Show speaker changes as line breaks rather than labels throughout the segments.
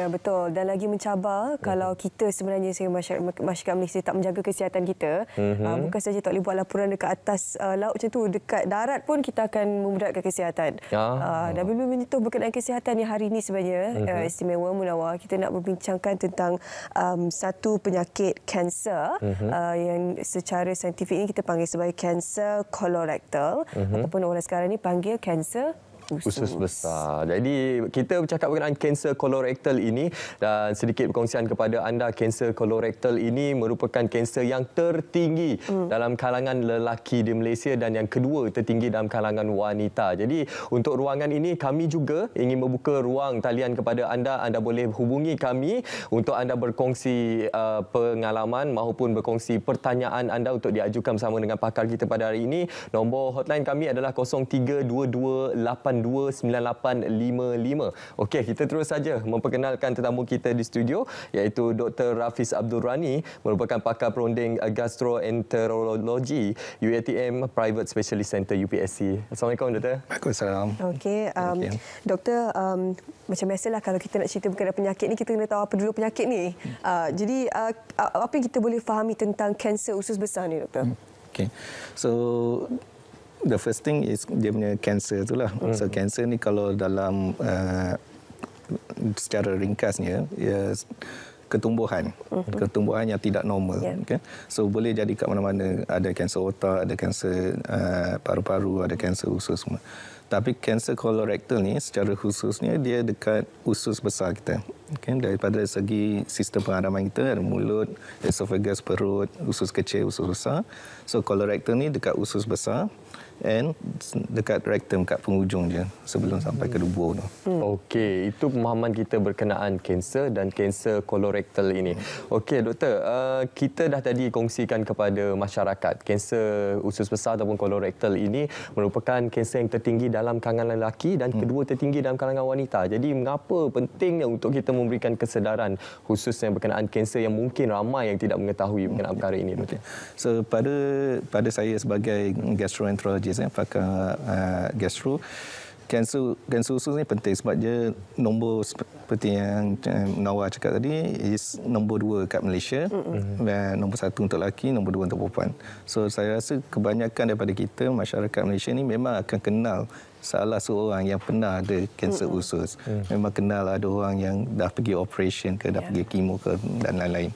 Ya, betul. Dan lagi mencabar kalau kita sebenarnya masyarakat Malaysia tak menjaga kesihatan kita, bukan saja tak boleh buat laporan dekat atas laut macam tu, dekat darat pun kita akan memudaratkan kesihatan. Dan bila menyentuh berkenaan kesihatan ni hari ini sebenarnya, istimewa Munawar, kita nak berbincangkan tentang satu penyakit kanser yang secara saintifik ini kita panggil sebagai kanser kolorektal, ataupun orang sekarang ni panggil kanser
usus besar. Jadi kita bercakap berkenaan kanser kolorektal ini dan sedikit perkongsian kepada anda, kanser kolorektal ini merupakan kanser yang tertinggi dalam kalangan lelaki di Malaysia dan yang kedua tertinggi dalam kalangan wanita. Jadi untuk ruangan ini kami juga ingin membuka ruang talian kepada anda. Anda boleh hubungi kami untuk anda berkongsi pengalaman maupun berkongsi pertanyaan anda untuk diajukan bersama dengan pakar kita pada hari ini. Nombor hotline kami adalah 0322829855. Okey, kita terus saja memperkenalkan tetamu kita di studio iaitu Dr. Rafiz Abdul Rani, merupakan pakar perunding gastroenterologi UATM Private Specialist Center UPSC. Assalamualaikum Doktor.
Waalaikumsalam.
Okey, Doktor, macam biasalah kalau kita nak cerita berkenaan penyakit ni, kita kena tahu apa dulu penyakit ni. Jadi apa yang kita boleh fahami tentang kanser usus besar ni, Doktor?
Okey. So the first thing is dia punya kanser itulah. So kanser ni kalau dalam secara ringkasnya ia ketumbuhan yang tidak normal. Okay? So boleh jadi kat mana-mana, ada kanser otak, ada kanser paru-paru, ada kanser usus semua. Tapi kanser kolorektal ni secara khususnya dia dekat usus besar kita. Okay? Daripada segi sistem pengharaman kita, ada mulut, esophagus, perut, usus kecil, usus besar. So kolorektal ni dekat usus besar and dekat rektum, kat penghujung je sebelum sampai ke dubur tu.
Okey, itu pemahaman kita berkenaan kanser dan kanser kolorektal ini. Okey Doktor, kita dah tadi kongsikan kepada masyarakat kanser usus besar ataupun kolorektal ini merupakan kanser yang tertinggi dalam kalangan lelaki dan kedua tertinggi dalam kalangan wanita. Jadi mengapa pentingnya untuk kita memberikan kesedaran khususnya berkenaan kanser yang mungkin ramai yang tidak mengetahui berkenaan perkara ini, Doktor?
So pada saya sebagai gastroenterologist, pakar gastro, kanser usus ni penting sebab dia nombor, seperti yang Nawar cakap tadi, is nombor 2 kat Malaysia, dan nombor 1 untuk lelaki, nombor 2 untuk perempuan. So saya rasa kebanyakan daripada kita, masyarakat Malaysia ni memang akan kenal salah seorang yang pernah ada kanser usus. Memang kenal ada orang yang dah pergi operation ke, dah pergi kemo ke dan lain-lain.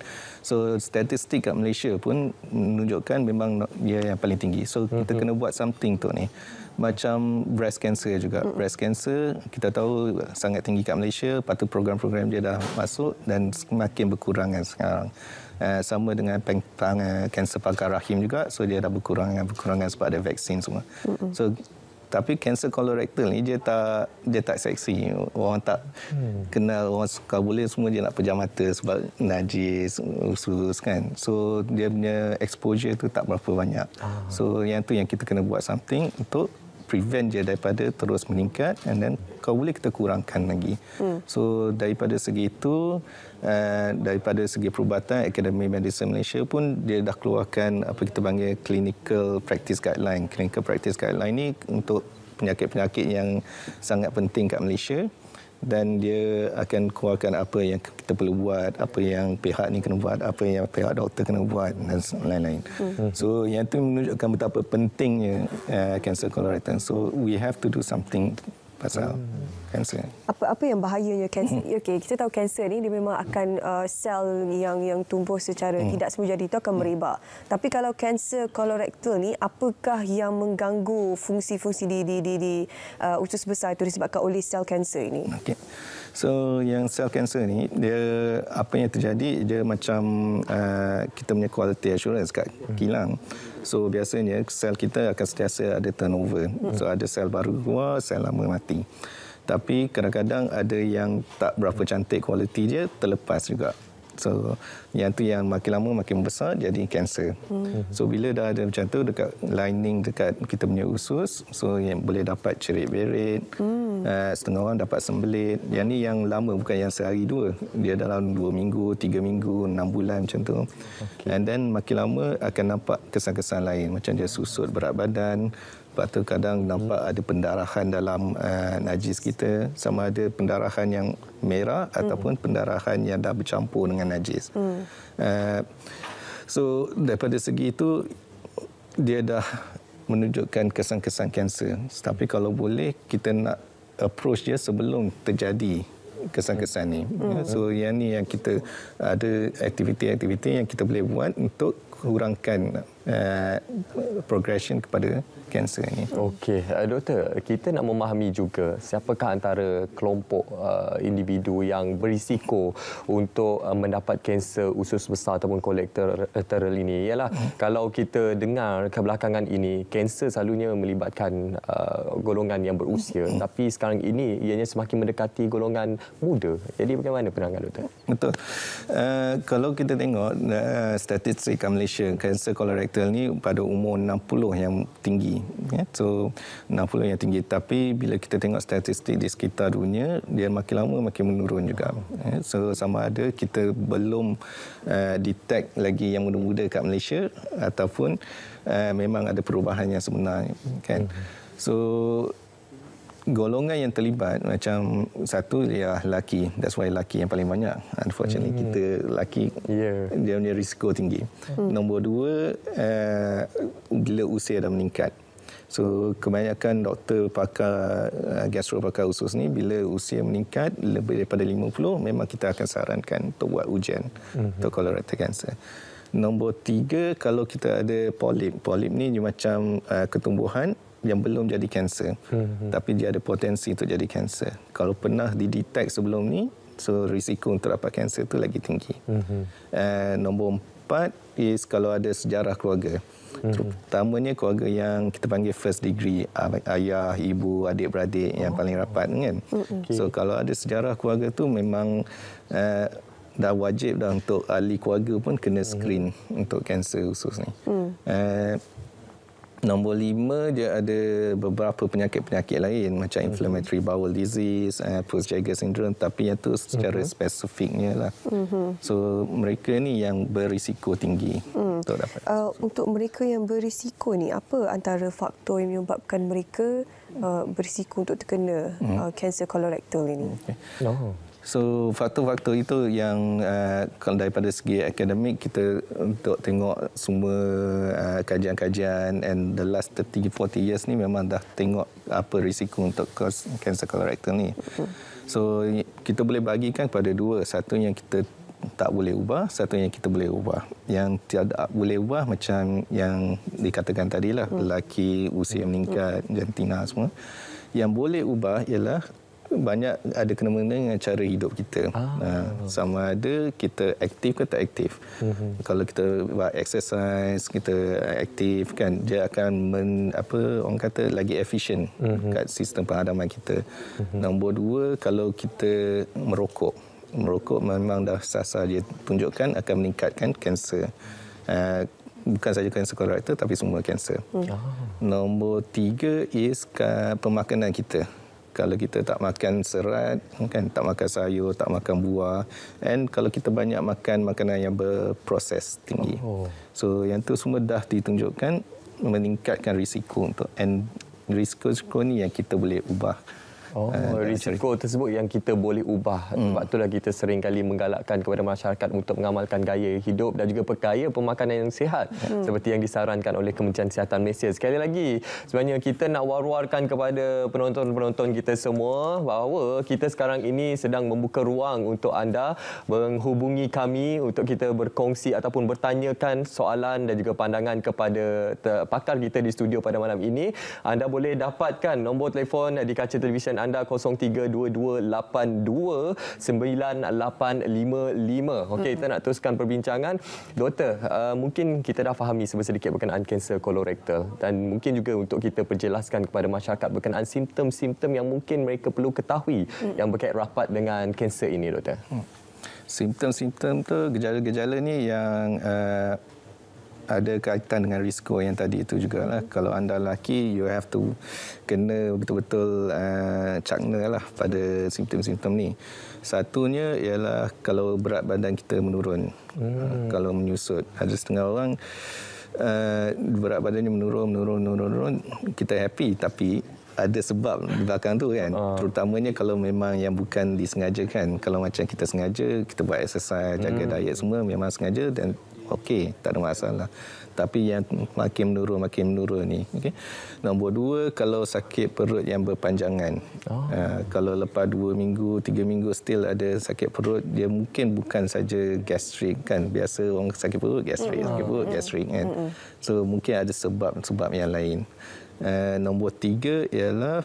So statistik kat Malaysia pun menunjukkan memang dia yang paling tinggi. So kita kena buat something untuk ni. Macam breast cancer juga. Breast cancer kita tahu sangat tinggi kat Malaysia, patut program-program dia dah masuk dan semakin berkurangan sekarang. Sama dengan kanser pagar rahim juga, so dia dah berkurangan sebab ada vaksin semua. So tapi kanser kolorektal ni dia tak seksi. Orang tak kenal, orang suka boleh semua dia nak pejam mata sebab najis usus kan. So dia punya exposure tu tak berapa banyak. So yang tu yang kita kena buat something untuk prevent dia daripada terus meningkat, and then kalau boleh kita kurangkan lagi. So daripada segi itu, daripada segi perubatan, Akademi Medicine Malaysia pun dia dah keluarkan apa kita panggil clinical practice guideline. Clinical practice guideline ni untuk penyakit-penyakit yang sangat penting kat Malaysia, dan dia akan keluarkan apa yang kita perlu buat, apa yang pihak ni kena buat, apa yang pihak doktor kena buat dan lain-lain. So yang itu menunjukkan betapa pentingnya kanser kolorektal. So we have to do something pasal kanser.
Apa yang bahayanya kanser? Okey, kita tahu kanser ni dia memang akan sel yang tumbuh secara tidak semula jadi itu akan merebak. Tapi kalau kanser kolorektal ni, apakah yang mengganggu fungsi-fungsi di usus besar itu disebabkan oleh sel kanser ini?
Okey. So yang sel kanser ni, dia apa yang terjadi, dia macam kita punya quality assurance kat kilang. So biasanya sel kita akan sentiasa ada turnover. So ada sel baru keluar, sel lama mati. Tapi kadang-kadang ada yang tak berapa cantik kualiti dia, terlepas juga. So yang tu yang makin lama makin besar jadi kanser. So bila dah ada macam tu dekat lining dekat kita punya usus, so yang boleh dapat cerit-berit, setengah orang dapat sembelit. Yang ni yang lama, bukan yang sehari dua. Dia dalam 2 minggu, 3 minggu, 6 bulan macam tu. And then makin lama akan nampak kesan-kesan lain, macam dia susut berat badan, Lepas tu kadang nampak ada pendarahan dalam najis kita, sama ada pendarahan yang merah ataupun pendarahan yang dah bercampur dengan najis. So daripada segi itu dia dah menunjukkan kesan-kesan kanser. Tapi kalau boleh kita nak approach dia sebelum terjadi kesan-kesan ni. So yang ni yang kita ada aktiviti-aktiviti yang kita boleh buat untuk kurangkan progression kepada kanser ini.
Okey, doktor, kita nak memahami juga siapakah antara kelompok individu yang berisiko untuk mendapat kanser usus besar ataupun kolateral ini. Ialah kalau kita dengar kebelakangan ini, kanser selalunya melibatkan golongan yang berusia, tapi sekarang ini ianya semakin mendekati golongan muda. Jadi bagaimana pandangan doktor?
Betul. Kalau kita tengok statistik Malaysia, kanser kolorektal ni pada umur 60 yang tinggi. So 60 yang tinggi, tapi bila kita tengok statistik di sekitar dunia, dia makin lama makin menurun juga. So sama ada kita belum detect lagi yang muda-muda kat Malaysia ataupun memang ada perubahan yang sebenar, kan. So golongan yang terlibat macam satu dia lelaki, that's why lelaki yang paling banyak. Unfortunately kita lelaki dia punya risiko tinggi. Nombor dua, bila usia dah meningkat. So kebanyakan doktor pakar gastro pakar usus ni bila usia meningkat lebih daripada 50 memang kita akan sarankan untuk buat ujian untuk colorectal cancer. Nombor tiga, kalau kita ada polip. Polip ni macam ketumbuhan yang belum jadi kanser, tapi dia ada potensi untuk jadi kanser. Kalau pernah didetect sebelum ni, so risiko untuk dapat kanser tu lagi tinggi. Nombor empat is kalau ada sejarah keluarga. Terutamanya keluarga yang kita panggil first degree, ayah, ibu, adik-beradik yang paling rapat, kan. So kalau ada sejarah keluarga tu memang dah wajib dah untuk ahli keluarga pun kena screen untuk kanser usus ni. Nombor 5 dia ada beberapa penyakit-penyakit lain macam inflammatory bowel disease, Peutz-Jeghers syndrome, tapi yang tu secara spesifiknya lah. So mereka ni yang berisiko tinggi untuk dapat.
Untuk mereka yang berisiko ni, apa antara faktor yang menyebabkan mereka berisiko untuk terkena kanser kolorektal ini?
So faktor-faktor itu yang kalau daripada segi akademik kita untuk tengok semua kajian-kajian and the last 30-40 years ni memang dah tengok apa risiko untuk kanser kolorektal ni. So kita boleh bagikan kepada dua, satu yang kita tak boleh ubah, satu yang kita boleh ubah. Yang tidak boleh ubah macam yang dikatakan tadilah, lelaki, usia meningkat, jantina semua. Yang boleh ubah ialah banyak ada kena-mengena dengan cara hidup kita. Sama ada kita aktif ke tak aktif. Kalau kita buat exercise, kita aktif, kan, dia akan orang kata lagi efisien kat sistem penghadaman kita. Nombor dua, kalau kita merokok memang dah sasar dia tunjukkan akan meningkatkan kanser. Bukan saja kanser kolorektal tapi semua kanser. Nombor tiga is pemakanan kita. Kalau kita tak makan serat, kan, tak makan sayur, tak makan buah, and kalau kita banyak makan makanan yang berproses tinggi. So yang tu semua dah ditunjukkan meningkatkan risiko untuk, and risiko ni yang kita boleh ubah.
Risiko tersebut yang kita boleh ubah. Sebab itulah kita sering kali menggalakkan kepada masyarakat untuk mengamalkan gaya hidup dan juga gaya pemakanan yang sihat seperti yang disarankan oleh Kementerian Kesihatan Malaysia. Sekali lagi, sebenarnya kita nak war-warkan kepada penonton-penonton kita semua bahawa kita sekarang ini sedang membuka ruang untuk anda menghubungi kami untuk kita berkongsi ataupun bertanyakan soalan dan juga pandangan kepada pakar kita di studio pada malam ini. Anda boleh dapatkan nombor telefon di kaca televisyen anda 0322829855. Okey, kita nak teruskan perbincangan. Doktor, mungkin kita dah fahami sedikit berkenaan kanser kolorektal dan mungkin juga untuk kita perjelaskan kepada masyarakat berkenaan simptom-simptom yang mungkin mereka perlu ketahui yang berkait rapat dengan kanser ini, doktor.
Simptom-simptom tu, gejala-gejala ni yang ada kaitan dengan risiko yang tadi itu jugalah. Kalau anda lelaki, you have to kena betul-betul cakna lah pada simptom-simptom ni. Satunya ialah kalau berat badan kita menurun, kalau menyusut. Ada setengah orang berat badannya menurun, kita happy, tapi ada sebab di belakang tu kan. Terutamanya kalau memang yang bukan disengajakan. Kalau macam kita sengaja, kita buat exercise, jaga diet semua, memang sengaja dan okey, tak ada masalah. Tapi yang makin menurun ni. Okay. Nombor 2, kalau sakit perut yang berpanjangan. Kalau lepas 2 minggu, 3 minggu still ada sakit perut, dia mungkin bukan saja gastrik kan. Biasa orang sakit perut, gastrik kan. So mungkin ada sebab yang lain. Nombor 3 ialah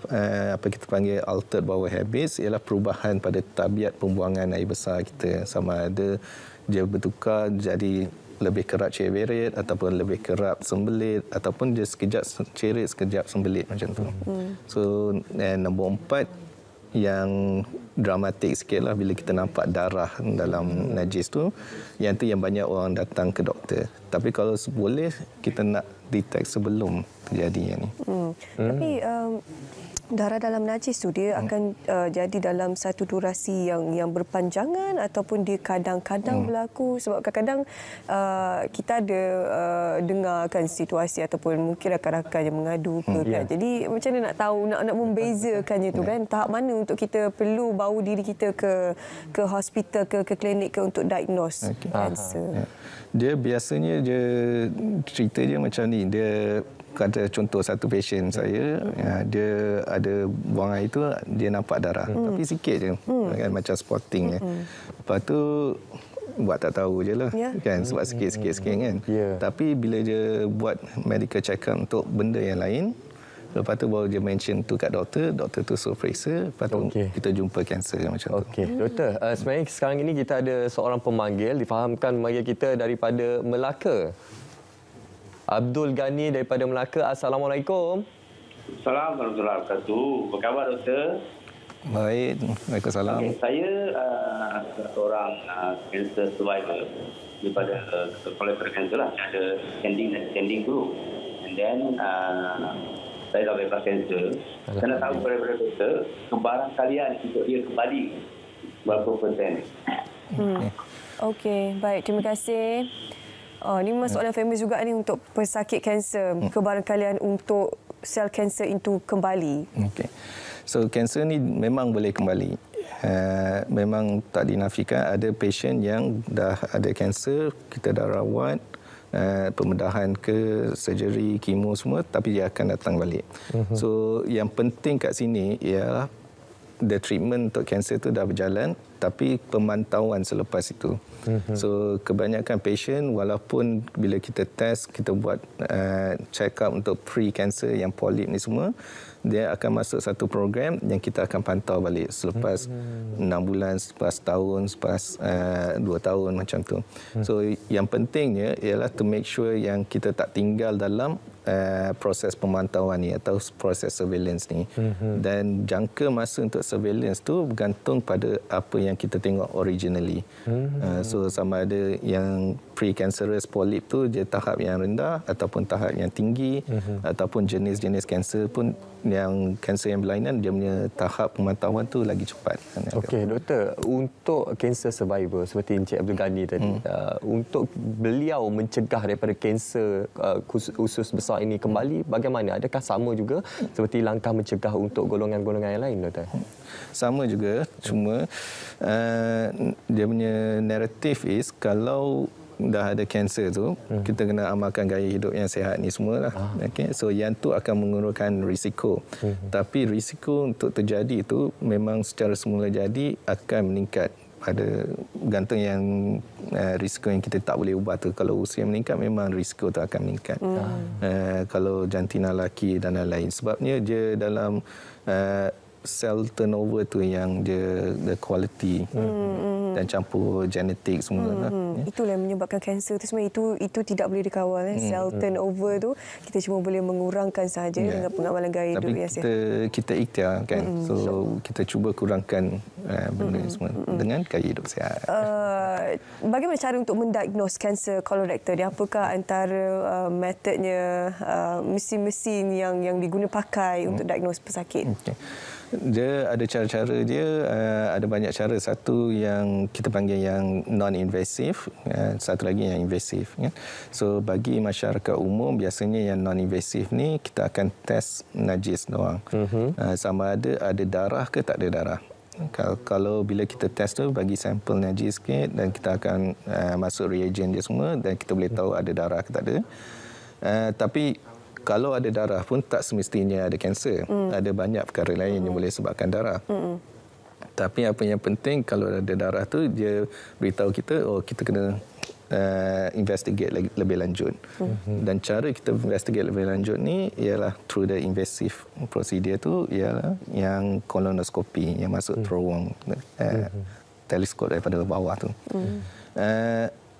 apa kita panggil altered bowel habits, ialah perubahan pada tabiat pembuangan air besar kita, sama ada dia bertukar jadi lebih kerap cerit ataupun lebih kerap sembelit ataupun dia sekejap cerit sekejap sembelit macam tu. So nombor 4 yang dramatik sikitlah bila kita nampak darah dalam najis tu, yang tu yang banyak orang datang ke doktor. Tapi kalau boleh kita nak detect sebelum terjadi ni.
Tapi darah dalam najis tu dia akan jadi dalam satu durasi yang berpanjangan ataupun dia kadang-kadang berlaku, sebab kadang-kadang kita ada dengarkan situasi ataupun mungkin rakan-rakan yang mengadu ke kan. Jadi macam mana nak tahu, nak membezakannya tu kan, tahap mana untuk kita perlu bawa diri kita ke hospital ke klinik ke untuk diagnose kanser.
Dia biasanya cerita dia macam ni. Dia kata contoh satu pasien saya, dia ada buang air tu, dia nampak darah tapi sikit je kan, macam spotting lepas tu buat tak tahu je lah kan, sebab sikit kan. Tapi bila dia buat medical check up untuk benda yang lain, lepas tu baru dia mention tu kat doktor tu suruh periksa, lepas tu kita jumpa kanser macam tu.
Doktor, sebenarnya sekarang ini kita ada seorang pemanggil, difahamkan pemanggil kita daripada Melaka. Abdul Ghani daripada Melaka. Assalamualaikum.
Assalamualaikum warahmatullahi wabarakatuh. Apa khabar, doktor?
Baik, Waalaikumsalam.
Saya seorang cancer survivor daripada colorectal cancer lah. Saya ada standing dulu. And then saya dah bebas cancer. Saya nak tahu daripada doktor, kebaran kalian untuk dia kembali berapa persen?
Okey, baik. Terima kasih. Ini memang soalan famous juga ni untuk pesakit kanser. Kebaran kalian untuk sel kanser itu kembali.
Okey. So kanser ni memang boleh kembali. Memang tak dinafikan ada pasien yang dah ada kanser, kita dah rawat, pembedahan ke surgery, kemo semua, tapi dia akan datang balik. So yang penting kat sini ialah the treatment untuk kanser tu dah berjalan, tapi pemantauan selepas itu. So kebanyakan pasien, walaupun bila kita test, kita buat check up untuk pre-cancer yang polip ni semua, dia akan masuk satu program yang kita akan pantau balik selepas 6 bulan, selepas tahun, selepas 2 tahun macam tu. So yang pentingnya ialah to make sure yang kita tak tinggal dalam proses pemantauan ni atau proses surveillance ni. Dan jangka masa untuk surveillance tu bergantung pada apa yang kita tengok originally. So sama ada yang pre-cancerous polyp tu dia tahap yang rendah ataupun tahap yang tinggi, ataupun jenis-jenis kanser pun yang kanser yang berlainan dia punya tahap pemantauan tu lagi cepat.
Okey, doktor, untuk kanser survivor seperti Encik Abdul Ghani tadi, untuk beliau mencegah daripada kanser usus besar ini kembali, bagaimana? Adakah sama juga seperti langkah mencegah untuk golongan-golongan yang lain, doktor?
Sama juga, cuma dia punya naratif is kalau dah ada kanser tu, kita kena amalkan gaya hidup yang sihat ni semualah. Okay? So yang tu akan mengurangkan risiko. Tapi risiko untuk terjadi itu memang secara semula jadi akan meningkat. Pada gantung yang risiko yang kita tak boleh ubah tu. Kalau usia meningkat memang risiko tu akan meningkat. Kalau jantina lelaki dan lain-lain. Sebabnya dia dalam cell turnover tu yang dia the quality dan campur genetik semua lah.
Itulah yang menyebabkan kanser tu sebenarnya itu tidak boleh dikawal. Cell turnover tu kita cuma boleh mengurangkan sahaja dengan pengamalan gaya hidup yang sihat.
Tapi kita ikhtiar kan. So kita cuba kurangkan benda semua dengan gaya hidup sihat.
Bagaimana cara untuk mendiagnose kanser kolorektal ni? Apakah antara metodnya, mesin-mesin yang diguna pakai untuk diagnose pesakit?
Dia ada cara-cara dia, ada banyak cara. Satu yang kita panggil yang non-invasif, satu lagi yang invasif. So bagi masyarakat umum, biasanya yang non-invasif ni kita akan test najis doang. Sama ada darah ke tak ada darah. Kalau bila kita test tu, bagi sampel najis sikit dan kita akan masuk reagen dia semua dan kita boleh tahu ada darah ke tak ada. Tapi kalau ada darah pun tak semestinya ada kanser. Ada banyak perkara lain yang boleh sebabkan darah. Tapi apa yang penting, kalau ada darah tu, dia beritahu kita, kita kena investigate lebih lanjut. Dan cara kita investigate lebih lanjut ni ialah through the invasive procedure tu, ialah yang colonoscopy, yang masuk terowong teleskop daripada bawah tu.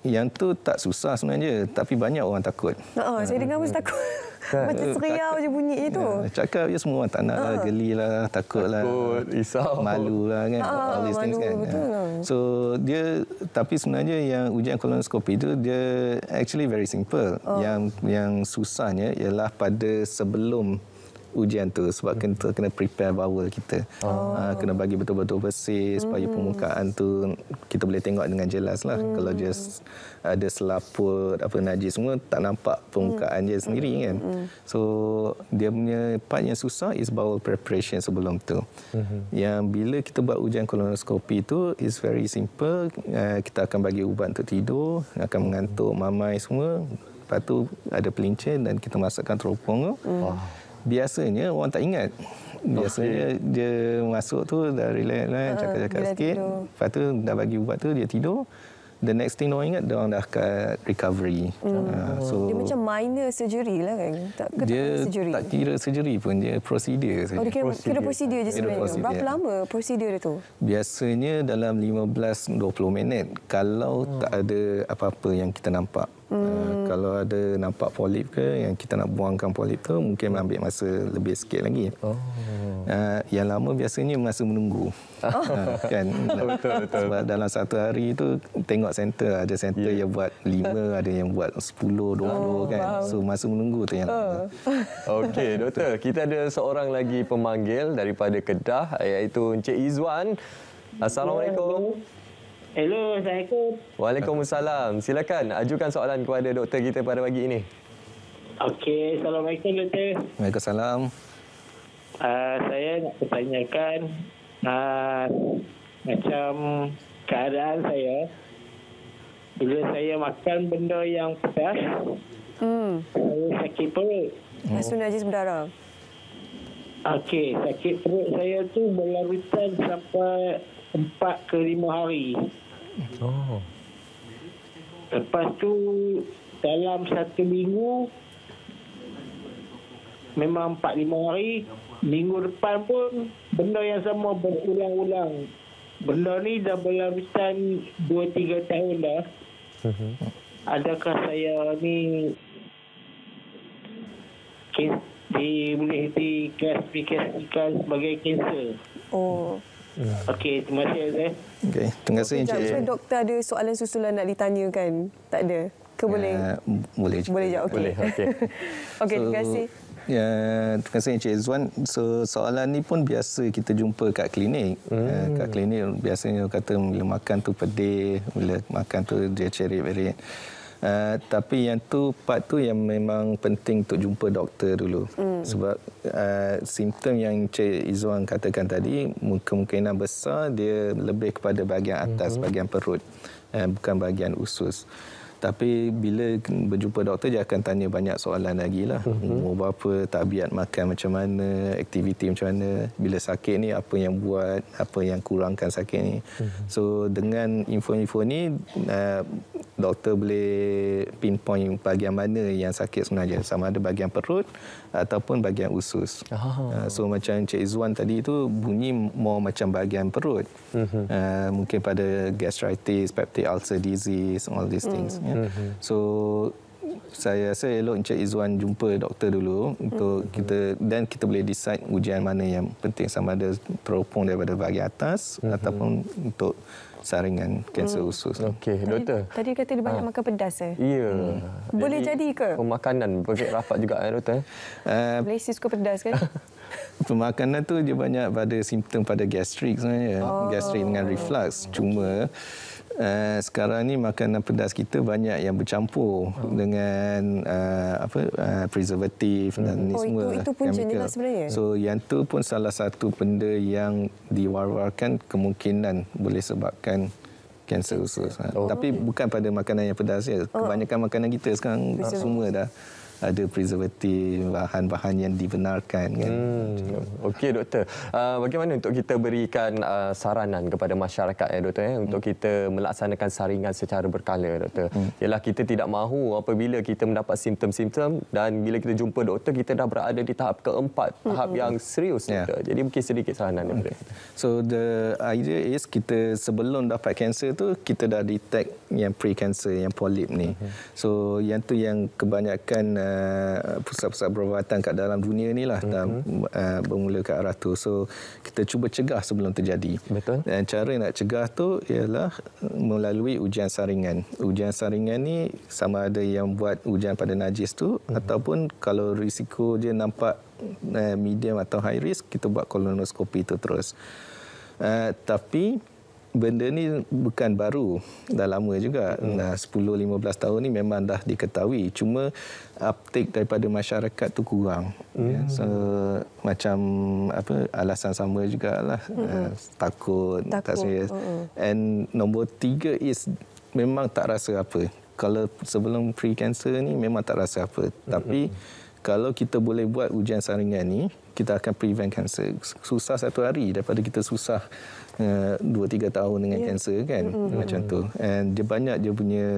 Yang tu tak susah sebenarnya, tapi banyak orang takut.
Saya dengar pun takut. Macam seriau je bunyi itu.
Cakap je semua tak nak lah, gelilah, takutlah,
risau,
malulah kan, all these things kan. So dia, tapi sebenarnya yang ujian kolonoskopi itu dia actually very simple. Yang susahnya ialah pada sebelum ujian tu, sebab kita kena prepare bowel kita. Kena bagi betul-betul bersih supaya permukaan tu kita boleh tengok dengan jelas lah. Kalau dia ada selaput apa najis semua, tak nampak permukaan dia sendiri kan. So dia punya part yang susah is bowel preparation sebelum tu. Yang bila kita buat ujian kolonoskopi tu is very simple. Kita akan bagi ubat untuk tidur, akan mengantuk mamai semua. Lepas tu ada pelincir dan kita masukkan teropong tu. Biasanya orang tak ingat. Biasanya dia masuk tu dah relax, cakap-cakap sikit. Lepas tu dah bagi ubat tu, dia tidur. The next thing orang ingat, dia orang dah kat recovery. So
dia macam minor surgery lah kan?
Dia
surgery?
Tak kira surgery pun, dia prosedur saja.
Dia kira prosedur je sebenarnya. Berapa lama prosedur tu?
Biasanya dalam 15-20 minit. Kalau tak ada apa-apa yang kita nampak. Kalau ada nampak polip ke, yang kita nak buangkan polip tu, mungkin ambil masa lebih sikit lagi. Yang lama biasanya masa menunggu. Kan? Betul. Sebab dalam satu hari tu tengok center, ada center yang buat 5, ada yang buat 10, 20 kan. So masa menunggu tu yang lama.
Okey, doktor, kita ada seorang lagi pemanggil daripada Kedah, iaitu Encik Izwan. Assalamualaikum.
Hello, Assalamualaikum.
Waalaikumsalam. Silakan ajukan soalan kepada doktor kita pada pagi ini.
Okey, Assalamualaikum doktor.
Waalaikumsalam.
Saya nak bertanyakan macam keadaan saya bila saya makan benda yang pedas, saya sakit perut.
Lepas tu najis berdarah.
Okey, sakit perut saya tu berlarutan sampai 4 ke 5 hari. Lepas tu dalam 1 minggu memang 4-5 hari. Minggu depan pun benda yang sama berulang-ulang. Benda ni dah berlarutan 2-3 tahun dah. Adakah saya ni boleh diklasifikasikan sebagai kanser? Okey, terima kasih Azhar.
Okey, terima kasih Encik.
Doktor ada soalan susulan nak ditanyakan? Tak ada? Ke boleh?
Boleh.
Boleh je, okey.
Boleh, okey.
Okey, terima kasih.
Ya, terima kasih Encik Izwan. So, soalan ni pun biasa kita jumpa kat klinik. Kat klinik biasanya kata bila makan tu pedih, bila makan tu dia cerit-berit. Tapi yang tu part tu yang memang penting untuk jumpa doktor dulu. Sebab simptom yang Encik Izwan katakan tadi kemungkinan besar dia lebih kepada bahagian atas, bahagian perut, bukan bahagian usus. Tapi bila berjumpa doktor, dia akan tanya banyak soalan lagi lah. Umur berapa, tabiat makan macam mana, aktiviti macam mana, bila sakit ni apa yang buat, apa yang kurangkan sakit ni. So dengan info-info ni, doktor boleh pinpoint bahagian mana yang sakit sebenarnya. Sama ada bahagian perut ataupun bahagian usus. So macam Encik Izwan tadi tu bunyi more macam bahagian perut. Mungkin pada gastritis, peptic ulcer disease, all these things. So saya rasa elok Encik Izwan jumpa doktor dulu untuk kita, dan kita boleh decide ujian mana yang penting, sama ada teropong daripada bahagian atas ataupun untuk saringan kanser usus.
Okey, doktor.
Tadi kata dia banyak makan pedas
Ya.
Boleh jadi ke?
Pemakanan rapat juga doktor.
Malaysia suka pedas kan?
Pemakanan tu dia banyak pada simptom pada gastrik sebenarnya. Gastrik dengan reflux. Cuma sekarang ni makanan pedas kita banyak yang bercampur dengan preservatif dan ni semua.
Itu puncanya lah sebenarnya.
So yang tu pun salah satu benda yang diwar-warkan kemungkinan boleh sebabkan kanser usus. Tapi bukan pada makanan yang pedas ya. Kebanyakan makanan kita sekarang semua dah ada preservatif, bahan-bahan yang dibenarkan kan.
Okey doktor. Bagaimana untuk kita berikan saranan kepada masyarakat doktor untuk kita melaksanakan saringan secara berkala doktor. Ialah kita tidak mahu apabila kita mendapat simptom-simptom dan bila kita jumpa doktor kita dah berada di tahap keempat, tahap yang serius doktor. Jadi mungkin sedikit saranan daripada kita.
So the idea is kita sebelum dapat kanser tu kita dah detect yang pre-cancer, yang polip ni. So yang tu yang kebanyakan pusat-pusat perubatan kat dalam dunia ni lah dah bermula ke arah tu. So kita cuba cegah sebelum terjadi.
Betul.
Dan cara nak cegah tu ialah melalui ujian saringan. Ujian saringan ni sama ada yang buat ujian pada najis tu ataupun kalau risiko dia nampak medium atau high risk kita buat kolonoskopi tu terus. Tapi benda ni bukan baru, dah lama juga. 10-15 tahun ni memang dah diketahui. Cuma uptake daripada masyarakat tu kurang. So macam alasan sama jugalah. Takut, tak serius. And nombor 3 is memang tak rasa apa. Kalau sebelum pre-cancer ni memang tak rasa apa. Tapi kalau kita boleh buat ujian saringan ni, kita akan prevent cancer. Susah 1 hari daripada kita susah 2-3 tahun dengan kanser kan. Macam tu. And dia banyak dia punya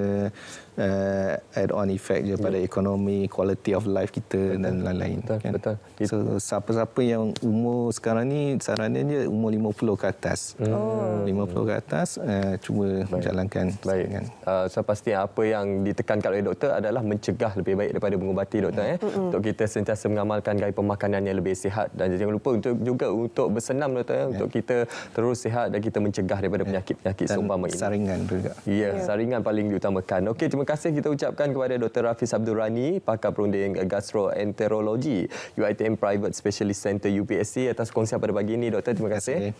add-on effect je pada ekonomi, quality of life kita dan lain-lain.
Betul.
So siapa-siapa yang umur sekarang ni sarannya je umur 50 ke atas. 50 ke atas cuba jalankan saringan.
Saya pasti apa yang ditekankan oleh doktor adalah mencegah lebih baik daripada mengubati doktor. Untuk kita sentiasa mengamalkan gaya pemakanan yang lebih sihat dan jangan lupa untuk bersenam doktor untuk kita terus sihat dan kita mencegah daripada penyakit-penyakit seumpama ini.
Saringan juga.
Ya, saringan paling diutamakan. Okey, terima kasih kita ucapkan kepada Dr. Rafiz Abdul Rani, pakar perunding gastroenterologi UiTM Private Specialist Center UPSC atas kongsian pada pagi ini doktor. Terima kasih.